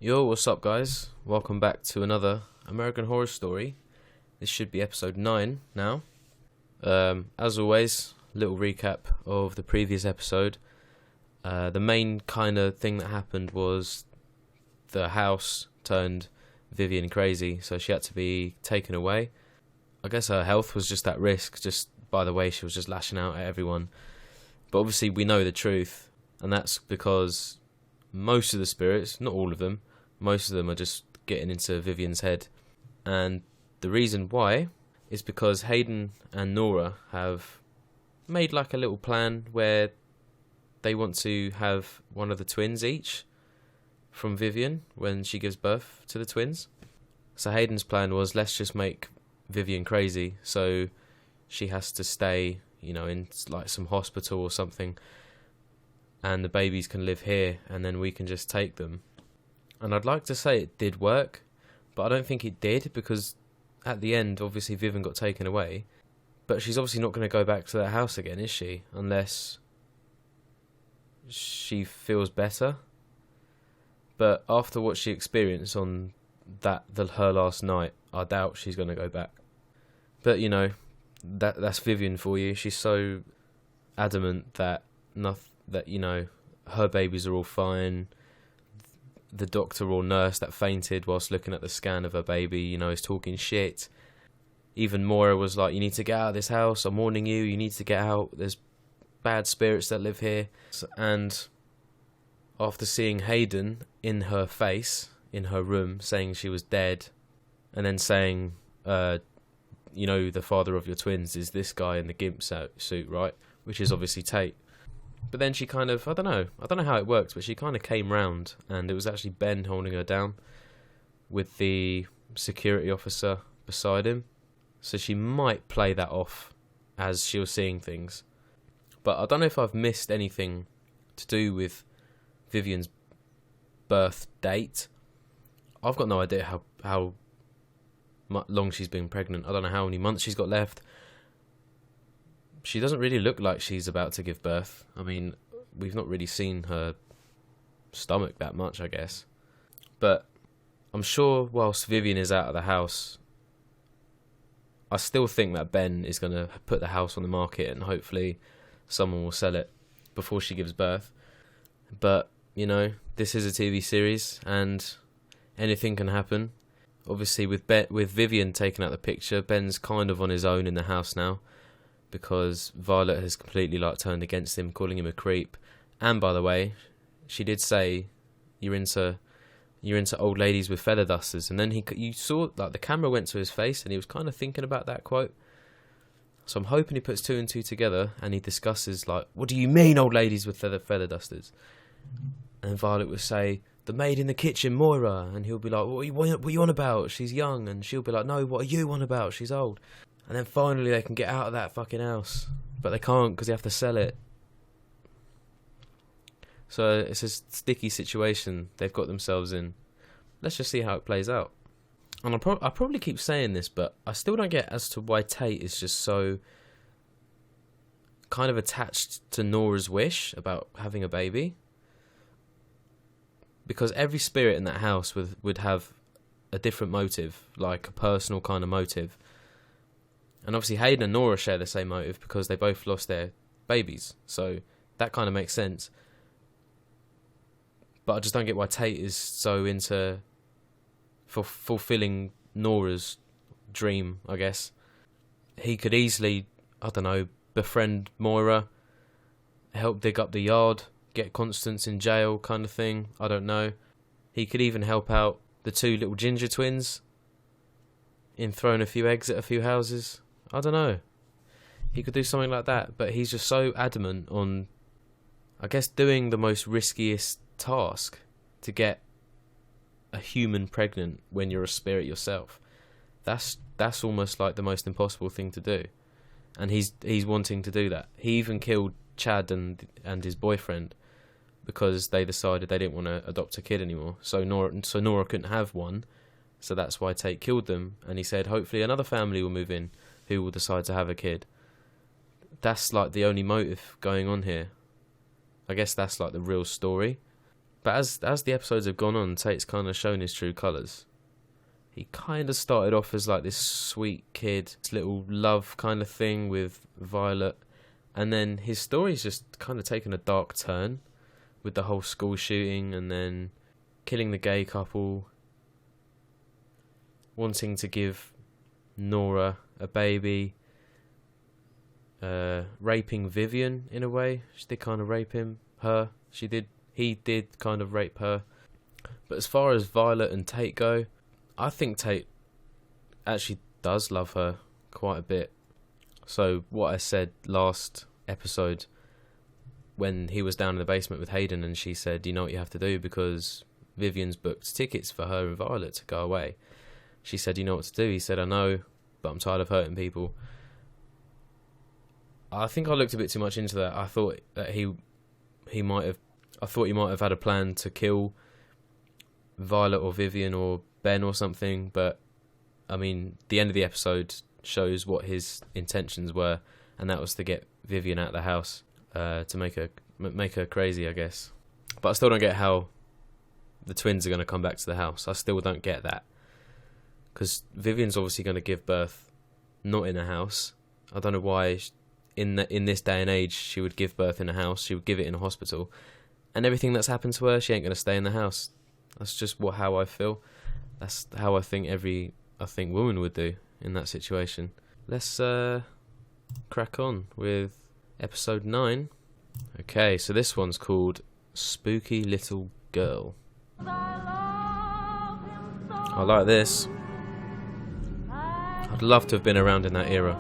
Yo, what's up, guys? Welcome back to another American Horror Story. This should be episode 9 now. As always, little recap of the previous episode. The main kind of thing that happened was the house turned Vivian crazy, so she had to be taken away. I guess her health was just at risk, just by the way she was just lashing out at everyone. But obviously we know the truth, and that's because most of the spirits, not all of them, most of them are just getting into Vivian's head. And the reason why is because Hayden and Nora have made like a little plan where they want to have one of the twins each from Vivian when she gives birth to the twins. So Hayden's plan was, let's just make Vivian crazy so she has to stay, in like some hospital or something, and the babies can live here and then we can just take them. And I'd like to say it did work, but I don't think it did, because at the end, obviously, Vivian got taken away. But she's obviously not going to go back to that house again, is she? Unless she feels better. But after what she experienced on her last night, I doubt she's going to go back. But, that's Vivian for you. She's so adamant that her babies are all fine. The doctor or nurse that fainted whilst looking at the scan of her baby, is talking shit. Even Moira was like, you need to get out of this house, I'm warning you, you need to get out, there's bad spirits that live here. And after seeing Hayden in her face, in her room, saying she was dead, and then saying, the father of your twins is this guy in the gimp suit, right? Which is obviously Tate. But then she kind of, I don't know how it works, but she kind of came round, and it was actually Ben holding her down with the security officer beside him. So she might play that off as she was seeing things. But I don't know if I've missed anything to do with Vivian's birth date. I've got no idea how long she's been pregnant. I don't know how many months she's got left. She doesn't really look like she's about to give birth. I mean, we've not really seen her stomach that much, I guess. But I'm sure whilst Vivian is out of the house, I still think that Ben is going to put the house on the market and hopefully someone will sell it before she gives birth. But, this is a TV series and anything can happen. Obviously, with Vivian taking out the picture, Ben's kind of on his own in the house now, because Violet has completely turned against him, calling him a creep. And by the way, she did say you're into old ladies with feather dusters. And then you saw the camera went to his face, and he was kind of thinking about that quote. So I'm hoping he puts two and two together, and he discusses what do you mean, old ladies with feather dusters? And Violet would say, the maid in the kitchen, Moira, and he'll be like, what are you on about? She's young. And she'll be like, no, what are you on about? She's old. And then finally they can get out of that fucking house. But they can't because they have to sell it. So it's a sticky situation they've got themselves in. Let's just see how it plays out. And I probably keep saying this, but I still don't get as to why Tate is just so kind of attached to Nora's wish about having a baby. Because every spirit in that house would have a different motive, like a personal kind of motive. And obviously Hayden and Nora share the same motive because they both lost their babies. So that kind of makes sense. But I just don't get why Tate is so into fulfilling Nora's dream, I guess. He could easily, befriend Moira, help dig up the yard, get Constance in jail kind of thing. I don't know. He could even help out the two little ginger twins in throwing a few eggs at a few houses. I don't know. He could do something like that, but he's just so adamant on, I guess, doing the most riskiest task to get a human pregnant when you're a spirit yourself. That's almost like the most impossible thing to do. And he's wanting to do that. He even killed Chad and his boyfriend because they decided they didn't want to adopt a kid anymore. So Nora couldn't have one. So that's why Tate killed them. And he said, hopefully another family will move in who will decide to have a kid. That's the only motive going on here. I guess that's the real story. But as the episodes have gone on, Tate's kind of shown his true colours. He kind of started off as like this sweet kid, this little love kind of thing with Violet. And then his story's just kind of taken a dark turn with the whole school shooting and then killing the gay couple, wanting to give Nora a baby, raping Vivian in a way. She did kind of rape her. He did kind of rape her. But as far as Violet and Tate go, I think Tate actually does love her quite a bit. So what I said last episode when he was down in the basement with Hayden and she said, you know what you have to do because Vivian's booked tickets for her and Violet to go away. She said, you know what to do? He said, I know, but I'm tired of hurting people. I think I looked a bit too much into that. I thought that he might have had a plan to kill Violet or Vivian or Ben or something, but I mean, the end of the episode shows what his intentions were, and that was to get Vivian out of the house, to make her crazy, I guess. But I still don't get how the twins are going to come back to the house. I still don't get that, because Vivian's obviously going to give birth not in a house. I don't know why in this day and age she would give birth in a house. She would give it in a hospital, and everything that's happened to her, she ain't going to stay in the house. That's just how I feel. That's how I think woman would do in that situation. Let's crack on with episode 9. Okay, so this one's called Spooky Little Girl. I like this. I'd love to have been around in that era.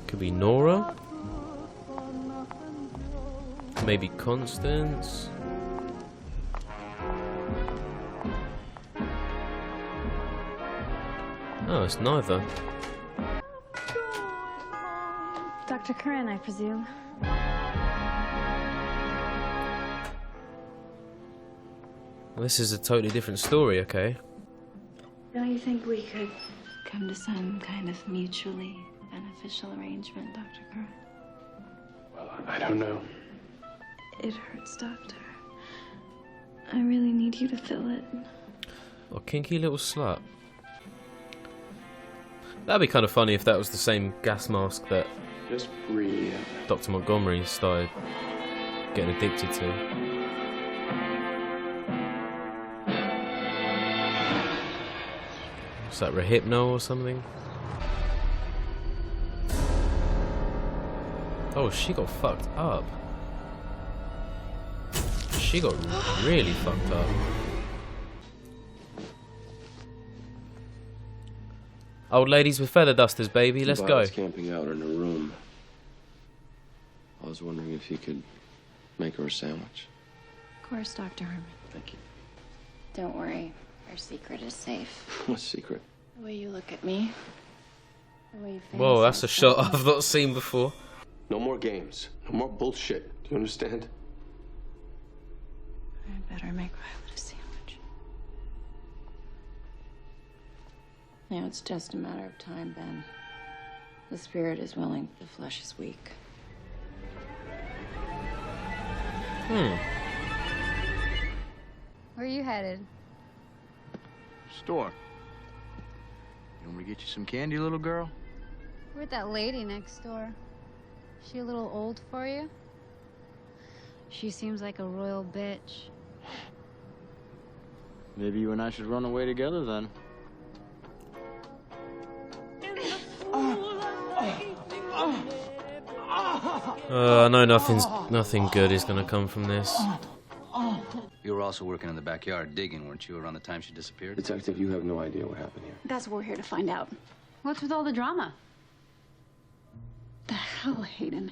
Could be Nora. Maybe Constance. Oh, it's neither. Dr. Curran, I presume. Well, this is a totally different story, okay? Don't you think we could come to some kind of mutually beneficial arrangement, Dr. Curran? Well, I don't know. It hurts, Doctor. I really need you to fill it. Oh, kinky little slut. That'd be kind of funny if that was the same gas mask that Just breathe. Dr. Montgomery started getting addicted to. What's that, Rehypno or something? Oh, she got fucked up. She got really fucked up. Old ladies with feather dusters, baby. Let's go. Violet's camping out in her room. I was wondering if you could make her a sandwich. Of course, Dr. Herman. Thank you. Don't worry. Our secret is safe. What secret? The way you look at me. The way you Whoa, that's a shot I've not seen before. No more games. No more bullshit. Do you understand? I'd better make Violet a sandwich. Now it's just a matter of time, Ben. The spirit is willing, the flesh is weak. Where are you headed? Store. You want me to get you some candy, little girl? We're with that lady next door. She a little old for you? She seems like a royal bitch. Maybe you and I should run away together then. I know nothing good is gonna come from this. You were also working in the backyard digging, weren't you, around the time she disappeared? Detective, you have no idea what happened here. That's what we're here to find out. What's with all the drama? The hell, Hayden?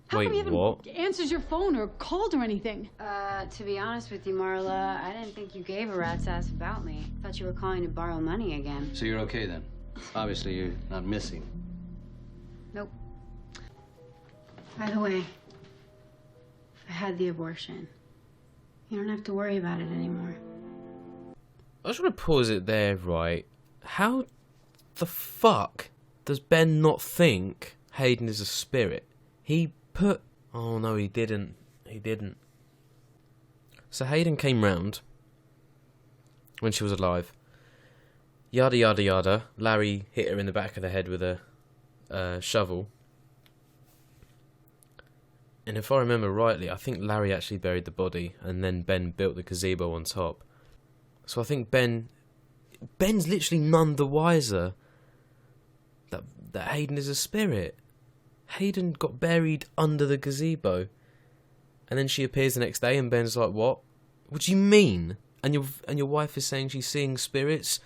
How Wait, come you haven't what? answered your phone or called or anything? To be honest with you, Marla, I didn't think you gave a rat's ass about me. Thought you were calling to borrow money again. So you're okay then? Obviously you're not missing. Nope. By the way, I had the abortion. You don't have to worry about it anymore. I just want to pause it there, right? How the fuck does Ben not think Hayden is a spirit? He put Oh no, he didn't. He didn't. So Hayden came round when she was alive. Yada yada yada. Larry hit her in the back of the head with a shovel. And if I remember rightly, I think Larry actually buried the body, and then Ben built the gazebo on top. So I think Ben's literally none the wiser that Hayden is a spirit. Hayden got buried under the gazebo, and then she appears the next day, and Ben's like, "What? What do you mean?" And your wife is saying she's seeing spirits.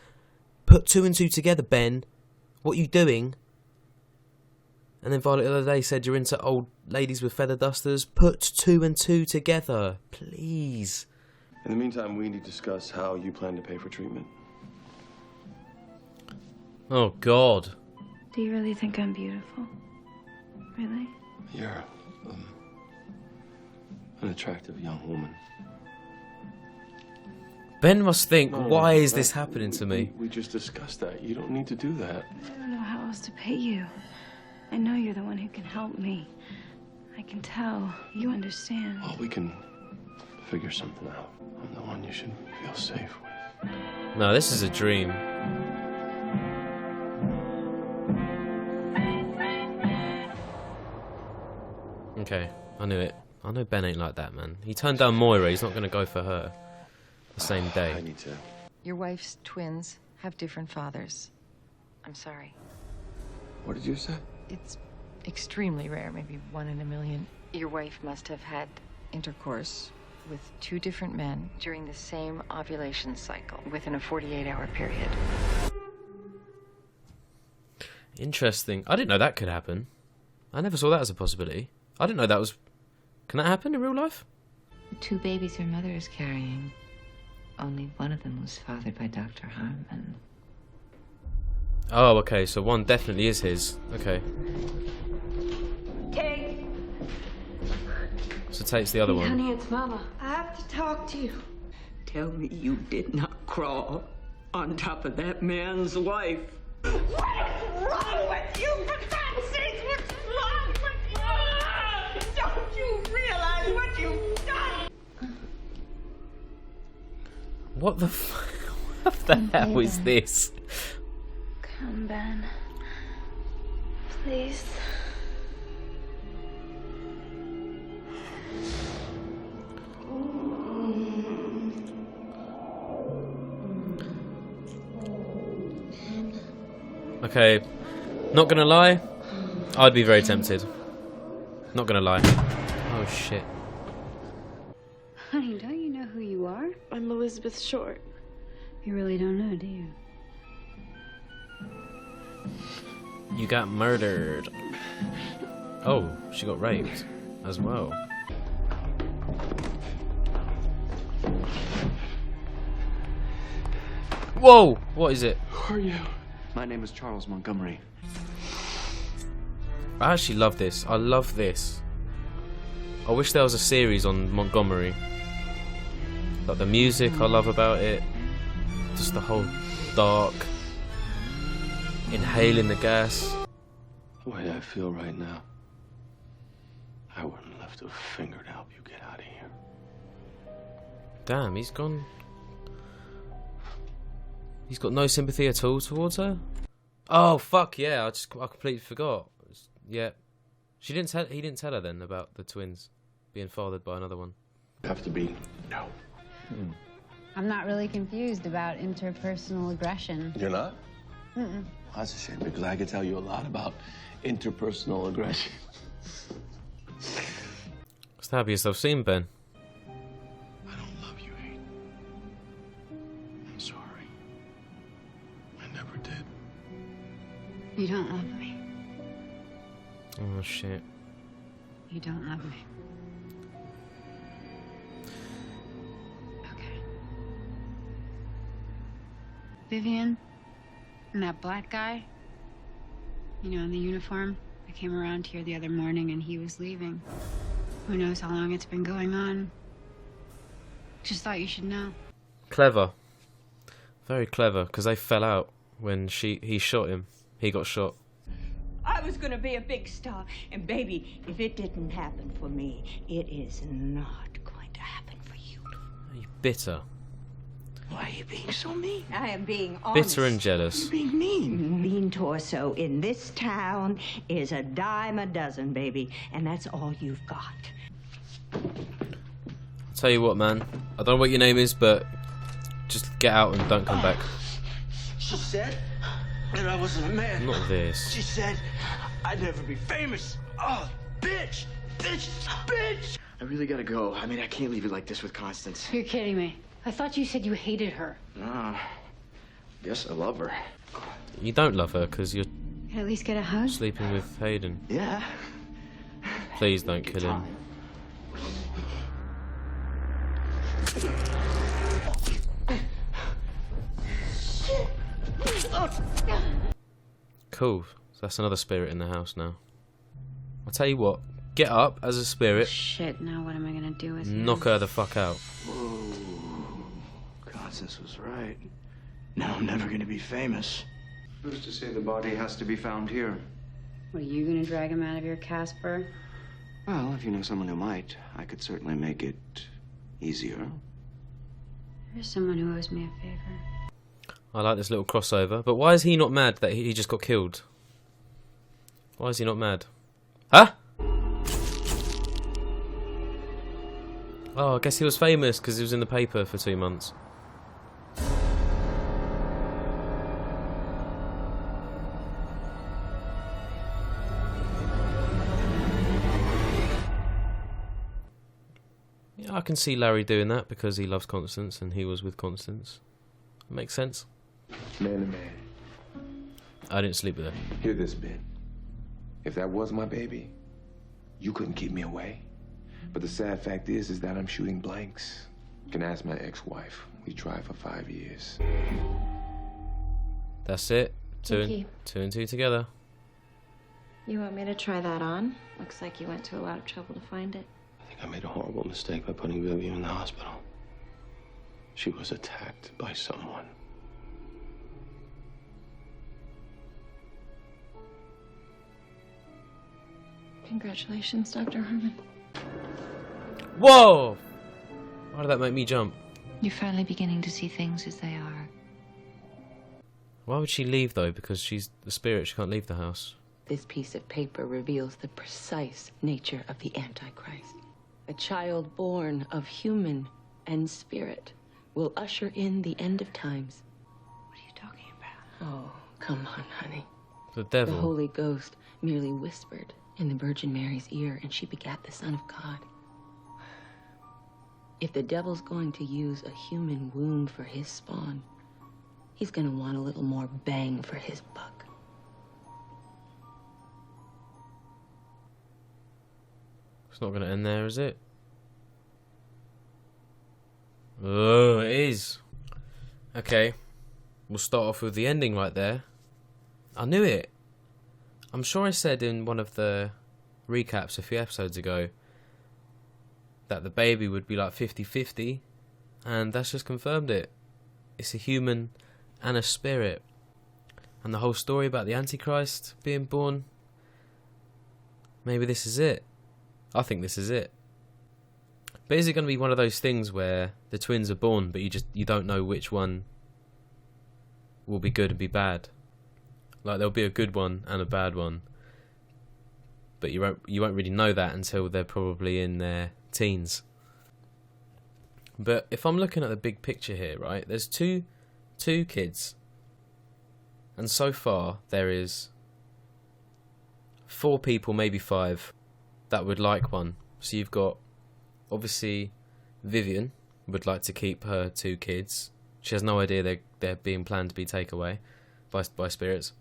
Put 2 and 2 together, Ben. What are you doing? And then Violet the other day said you're into old ladies with feather dusters. Put 2 and 2 together, please. In the meantime, we need to discuss how you plan to pay for treatment. Oh God. Do you really think I'm beautiful? Really? You're an attractive young woman. Ben must think, No, why is that- this happening to me? We just discussed that. You don't need to do that. I don't know how else to pay you. I know you're the one who can help me. I can tell. You understand. Well, we can figure something out. I'm the one you should feel safe with. No, this is a dream. Okay, I knew it. I know Ben ain't like that, man. He turned down Moira. He's not going to go for her the same I day. need to. Your wife's twins have different fathers. I'm sorry. What did you say? It's extremely rare, maybe 1 in a million. Your wife must have had intercourse with 2 different men during the same ovulation cycle within a 48-hour period. Interesting. I didn't know that could happen. I never saw that as a possibility. I didn't know that was... Can that happen in real life? The 2 babies her mother is carrying, only one of them was fathered by Dr. Harmon. Oh, okay, so one definitely is his. Okay. Kate! So Tate's the other one. Honey, it's Mama. I have to talk to you. Tell me you did not crawl on top of that man's wife. What is wrong with you? For God's sake, what's wrong with you? Don't you realize what you've done? What the what the hell is this? Come, Ben. Please. Okay, not gonna lie, I'd be very tempted. Not gonna lie. Oh shit. Honey, don't you know who you are? I'm Elizabeth Short. You really don't know, do you? You got murdered. Oh, she got raped as well. Whoa! What is it? Who are you? My name is Charles Montgomery. I actually love this. I love this. I wish there was a series on Montgomery. Like the music I love about it. Just the whole dark. Inhaling the gas. The way I feel right now, I wouldn't lift a finger to help you get out of here. Damn, he's gone. He's got no sympathy at all towards her. Oh fuck yeah! I completely forgot. Yeah, she didn't tell. He didn't tell her then about the twins being fathered by another one. Have to be no. I'm not really confused about interpersonal aggression. You're not? Mm-mm. That's a shame because I could tell you a lot about interpersonal aggression. Stab yourself, seen Ben. I don't love you, Hayden. I'm sorry. I never did. You don't love me. Oh shit. You don't love me. Okay. Vivian and that black guy, you know, in the uniform, I came around here the other morning and he was leaving. Who knows how long it's been going on. Just thought you should know. Clever. Very clever, because they fell out when he shot him. He got shot. I was gonna be a big star. And baby, if it didn't happen for me, it is not going to happen for you. Are you bitter? Why are you being so mean? I am being honest. Bitter and jealous. You're being mean. Mean torso in this town is a dime a dozen, baby. And that's all you've got. I'll tell you what, man. I don't know what your name is, but just get out and don't come back. She said that I wasn't a man. Not this. She said I'd never be famous. Oh, bitch! Bitch! Bitch! I really gotta go. I mean, I can't leave it like this with Constance. You're kidding me. I thought you said you hated her. No. Guess I love her. You don't love her because you're Can I at least get a hug? sleeping with Hayden. Yeah. Please don't kill him. Cool. So that's another spirit in the house now. I'll tell you what. Get up as a spirit. Shit, now what am I gonna do with him? Knock her the fuck out. Whoa. Constance was right. Now I'm never gonna be famous. Who's to say the body has to be found here? What, are you gonna drag him out of here, Casper? Well, if you know someone who might, I could certainly make it easier. There's someone who owes me a favor. I like this little crossover. But why is he not mad that he just got killed? Why is he not mad? Huh? Oh, I guess he was famous because he was in the paper for 2 months. Yeah, I can see Larry doing that because he loves Constance and he was with Constance. Makes sense. Man to man. I didn't sleep with her. Hear this, Ben. If that was my baby, you couldn't keep me away. But the sad fact is that I'm shooting blanks. You can ask my ex-wife. We tried for 5 years. That's it. Two Vicky. and two together. You want me to try that on? Looks like you went to a lot of trouble to find it. I think I made a horrible mistake by putting Vivian in the hospital. She was attacked by someone. Congratulations, Dr. Harmon. Whoa! Why did that make me jump? You're finally beginning to see things as they are. Why would she leave though? Because she's the spirit, she can't leave the house. This piece of paper reveals the precise nature of the Antichrist. A child born of human and spirit will usher in the end of times. What are you talking about? Oh, come on, honey. The devil. The Holy Ghost merely whispered in the Virgin Mary's ear, and she begat the Son of God. If the devil's going to use a human womb for his spawn, he's going to want a little more bang for his buck. It's not going to end there, is it? Oh, it is. Okay. We'll start off with the ending right there. I knew it. I'm sure I said in one of the recaps a few episodes ago that the baby would be like 50-50, and that's just confirmed it. It's a human and a spirit. And the whole story about the Antichrist being born, maybe this is it. I think this is it. But is it going to be one of those things where the twins are born, but you don't know which one will be good and be bad? Like there'll be a good one and a bad one, but you won't really know that until they're probably in their teens. But if I'm looking at the big picture here, right? There's two kids, and so far there is 4 people, maybe 5, that would like one. So you've got, obviously, Vivian would like to keep her 2 kids. She has no idea they're being planned to be taken away by spirits.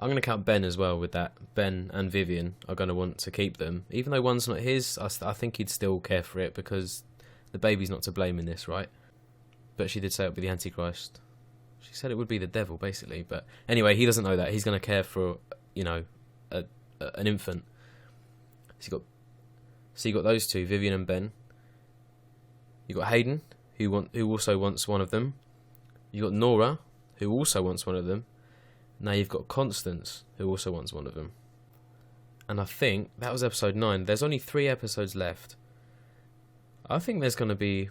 I'm going to count Ben as well with that. Ben and Vivian are going to want to keep them. Even though one's not his, I think he'd still care for it because the baby's not to blame in this, right? But she did say it would be the Antichrist. She said it would be the devil, basically. But anyway, he doesn't know that. He's going to care for, an infant. So you got those 2, Vivian and Ben. You got Hayden, who also wants one of them. You got Nora, who also wants one of them. Now you've got Constance, who also wants one of them. And I think that was episode 9. There's only 3 episodes left. I think there's going to be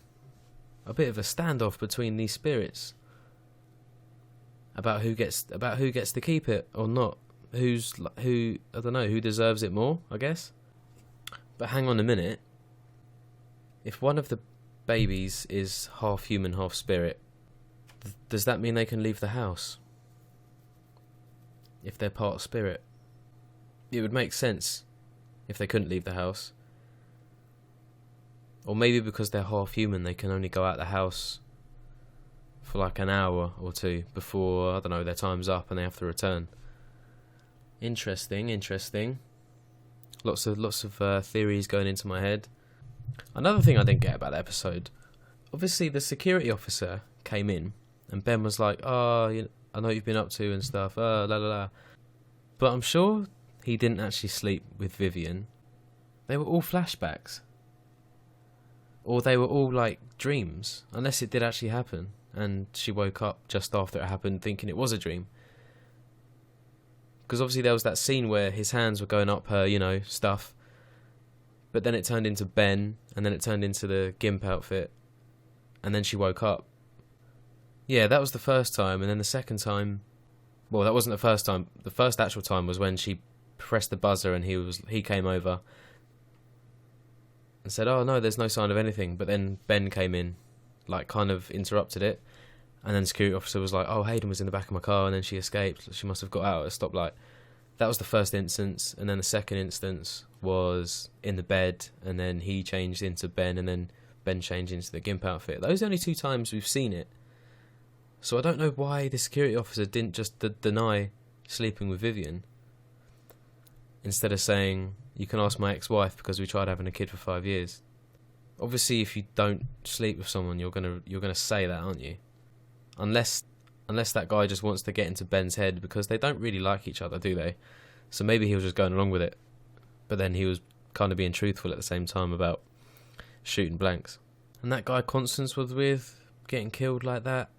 a bit of a standoff between these spirits about who gets to keep it or not. Who I don't know, who deserves it more, I guess. But hang on a minute. If one of the babies is half human, half spirit, does that mean they can leave the house? If they're part spirit? It would make sense if they couldn't leave the house. Or maybe because they're half human, they can only go out the house for like an hour or 2 before, I don't know, their time's up and they have to return. Interesting. Lots of theories going into my head. Another thing I didn't get about the episode, obviously the security officer came in and Ben was like, "Oh, I know what you've been up to and stuff, la la la." But I'm sure he didn't actually sleep with Vivian. They were all flashbacks. Or they were all like dreams, unless it did actually happen and she woke up just after it happened thinking it was a dream. Because obviously there was that scene where his hands were going up her, stuff. But then it turned into Ben, and then it turned into the gimp outfit. And then she woke up. Yeah, that was the first time, and then the second time... Well, that wasn't the first time. The first actual time was when she pressed the buzzer and he came over and said, "Oh no, there's no sign of anything." But then Ben came in, like kind of interrupted it. And then the security officer was like, "Oh, Hayden was in the back of my car and then she escaped. She must have got out at a stoplight." That was the first instance. And then the second instance was in the bed, and then he changed into Ben, and then Ben changed into the gimp outfit. Those are the only 2 times we've seen it. So I don't know why the security officer didn't just deny sleeping with Vivian, instead of saying, "You can ask my ex-wife because we tried having a kid for 5 years." Obviously, if you don't sleep with someone, you're gonna say that, aren't you? Unless that guy just wants to get into Ben's head, because they don't really like each other, do they? So maybe he was just going along with it. But then he was kind of being truthful at the same time about shooting blanks. And that guy Constance was with, getting killed like that.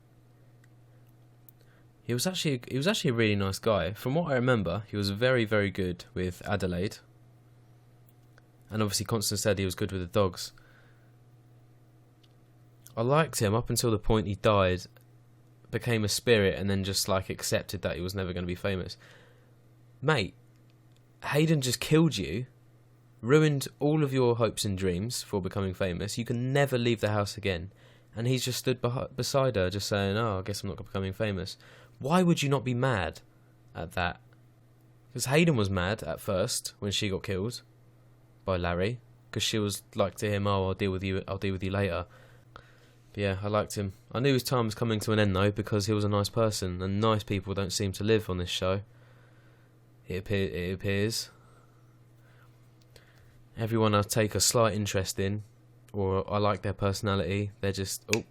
He was actually a really nice guy. From what I remember, he was very, very good with Adelaide. And obviously Constance said he was good with the dogs. I liked him up until the point he died, became a spirit, and then just like accepted that he was never going to be famous. Mate, Hayden just killed you, ruined all of your hopes and dreams for becoming famous. You can never leave the house again. And he's just stood beside her just saying, "Oh, I guess I'm not becoming famous." Why would you not be mad at that? Because Hayden was mad at first when she got killed by Larry, because she was like to him, "Oh, I'll deal with you later." But yeah, I liked him. I knew his time was coming to an end though, because he was a nice person, and nice people don't seem to live on this show. It appears. Everyone I take a slight interest in, or I like their personality, they're just, "Oh,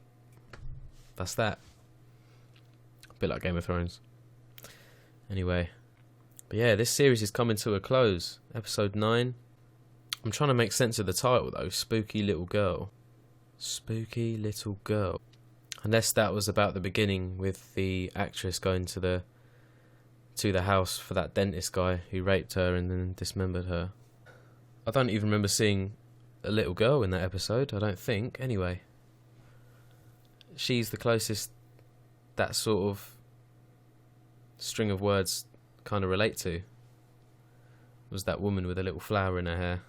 that's that." A bit like Game of Thrones. Anyway. But yeah, this series is coming to a close. Episode 9. I'm trying to make sense of the title though. Spooky Little Girl. Spooky Little Girl. Unless that was about the beginning with the actress going to the house for that dentist guy who raped her and then dismembered her. I don't even remember seeing a little girl in that episode, I don't think. Anyway. She's the closest that sort of string of words kind of relate to. Was that woman with a little flower in her hair.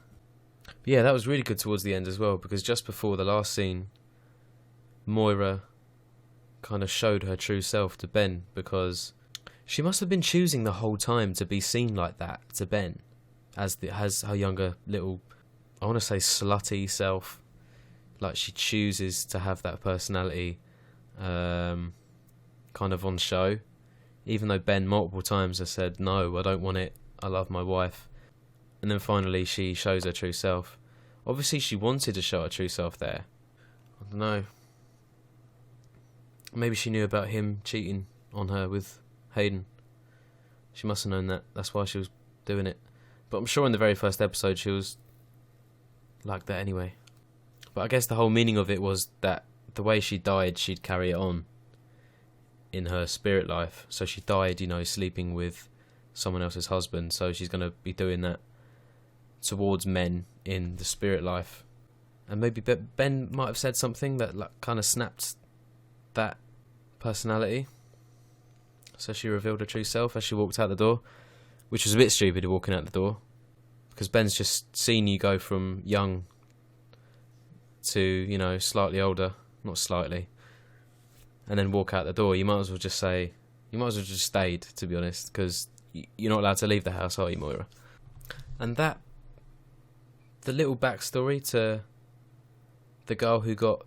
But yeah, that was really good towards the end as well, because just before the last scene, Moira kind of showed her true self to Ben, because she must have been choosing the whole time to be seen like that to Ben, as her younger little, I want to say slutty self. Like she chooses to have that personality kind of on show, even though Ben multiple times has said, "No, I don't want it, I love my wife." And then finally she shows her true self. Obviously she wanted to show her true self there. I don't know. Maybe she knew about him cheating on her with Hayden. She must have known that. That's why she was doing it. But I'm sure in the very first episode she was like that anyway. But I guess the whole meaning of it was that the way she died, she'd carry it on. in her spirit life. So she died, you know, sleeping with someone else's husband. So she's going to be doing that towards men in the spirit life. And maybe Ben might have said something that like, kind of snapped that personality. So she revealed her true self as she walked out the door, which was a bit stupid walking out the door, because Ben's just seen you go from young to, you know, slightly older, not slightly, and then walk out the door. You might as well just say, you might as well just stayed, to be honest, because you're not allowed to leave the house, are you, Moira? And that, the little backstory to the girl who got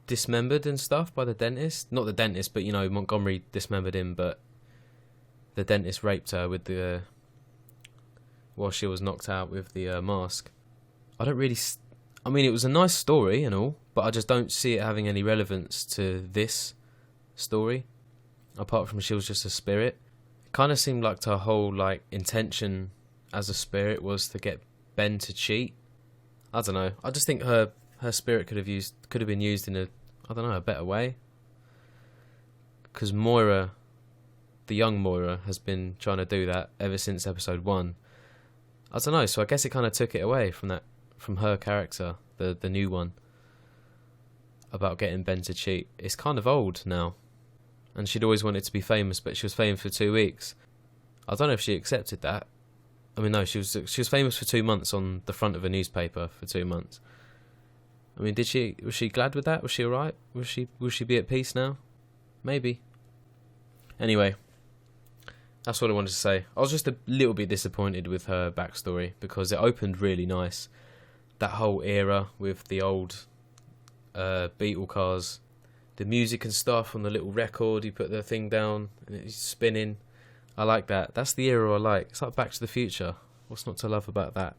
dismembered and stuff by the dentist, not the dentist, but, you know, Montgomery dismembered him, but the dentist raped her with the, while she was knocked out with the mask. I don't really, I mean, it was a nice story and all, but I just don't see it having any relevance to this story, apart from she was just a spirit. It kind of seemed like her whole, like, intention as a spirit was to get Ben to cheat. I don't know. I just think her spirit could have been used in a, I don't know, a better way. Because Moira, the young Moira, has been trying to do that ever since episode 1. I don't know, so I guess it kind of took it away from that, from her character, the new one, about getting Ben to cheat. It's kind of old now, and she'd always wanted to be famous, but she was famous for 2 weeks. I don't know if she accepted that. I mean, no, she was famous for 2 months on the front of a newspaper for 2 months. I mean, was she glad with that? Was she alright? Will she be at peace now? Maybe. Anyway, that's what I wanted to say. I was just a little bit disappointed with her backstory, because it opened really nice. That whole era with the old Beatle cars, the music and stuff on the little record, you put the thing down and it's spinning. I like that. That's the era I like. It's like Back to the Future. What's not to love about that?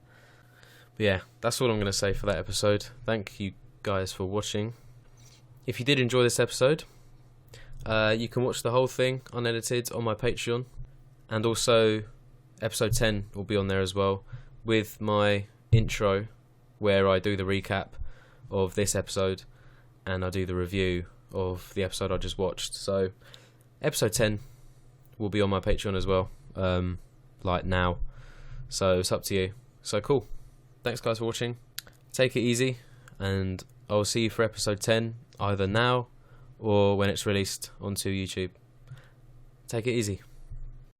But yeah, that's all I'm going to say for that episode. Thank you guys for watching. If you did enjoy this episode, you can watch the whole thing unedited on my Patreon. And also, episode 10 will be on there as well, with my intro, where I do the recap of this episode, and I do the review of the episode I just watched. So, episode 10 will be on my Patreon as well, like now. So, it's up to you. So, cool. Thanks guys for watching. Take it easy, and I'll see you for episode 10, either now or when it's released onto YouTube. Take it easy.